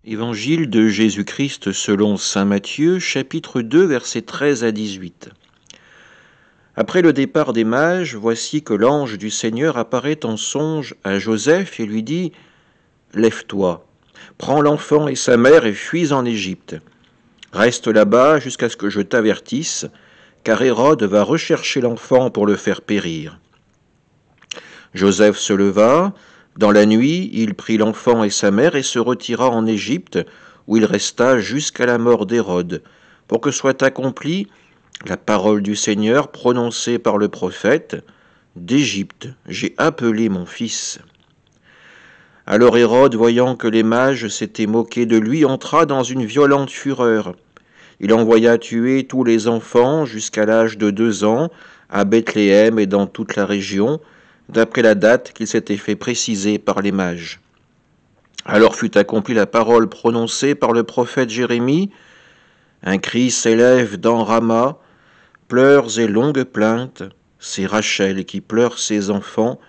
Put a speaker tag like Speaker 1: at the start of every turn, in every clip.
Speaker 1: Évangile de Jésus-Christ selon saint Matthieu, chapitre 2, versets 13 à 18. Après le départ des mages, voici que l'ange du Seigneur apparaît en songe à Joseph et lui dit « Lève-toi, prends l'enfant et sa mère et fuis en Égypte. Reste là-bas jusqu'à ce que je t'avertisse, car Hérode va rechercher l'enfant pour le faire périr. » Joseph se leva. Dans la nuit, il prit l'enfant et sa mère et se retira en Égypte, où il resta jusqu'à la mort d'Hérode, pour que soit accomplie la parole du Seigneur prononcée par le prophète « D'Égypte, j'ai appelé mon fils ». Alors Hérode, voyant que les mages s'étaient moqués de lui, entra dans une violente fureur. Il envoya tuer tous les enfants jusqu'à l'âge de 2 ans, à Bethléem et dans toute la région, d'après la date qu'il s'était fait préciser par les mages. Alors fut accomplie la parole prononcée par le prophète Jérémie. Un cri s'élève dans Rama, pleurs et longues plaintes, c'est Rachel qui pleure ses enfants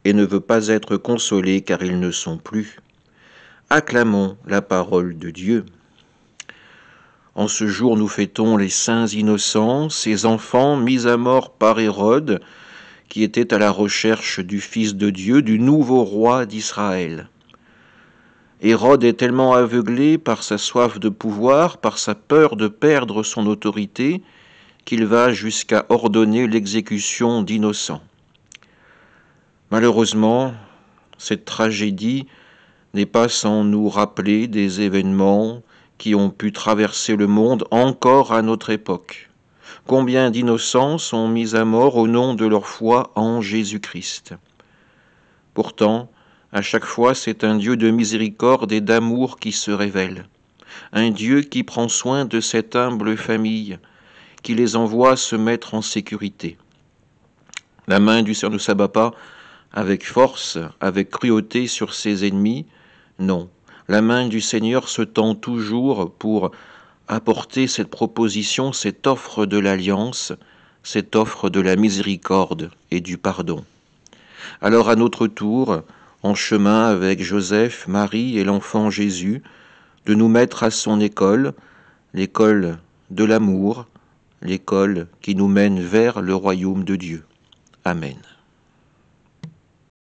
Speaker 1: et ne veut pas être consolée car ils ne sont plus. Acclamons la parole de Dieu. En ce jour, nous fêtons les saints innocents, ces enfants mis à mort par Hérode, qui était à la recherche du Fils de Dieu, du nouveau roi d'Israël. Hérode est tellement aveuglé par sa soif de pouvoir, par sa peur de perdre son autorité, qu'il va jusqu'à ordonner l'exécution d'innocents. Malheureusement, cette tragédie n'est pas sans nous rappeler des événements qui ont pu traverser le monde encore à notre époque. Combien d'innocents sont mis à mort au nom de leur foi en Jésus-Christ. Pourtant, à chaque fois, c'est un Dieu de miséricorde et d'amour qui se révèle. Un Dieu qui prend soin de cette humble famille, qui les envoie se mettre en sécurité. La main du Seigneur ne s'abat pas avec force, avec cruauté sur ses ennemis. Non, la main du Seigneur se tend toujours pour apporter cette proposition, cette offre de l'alliance, cette offre de la miséricorde et du pardon. Alors à notre tour, en chemin avec Joseph, Marie et l'enfant Jésus, de nous mettre à son école, l'école de l'amour, l'école qui nous mène vers le royaume de Dieu. Amen.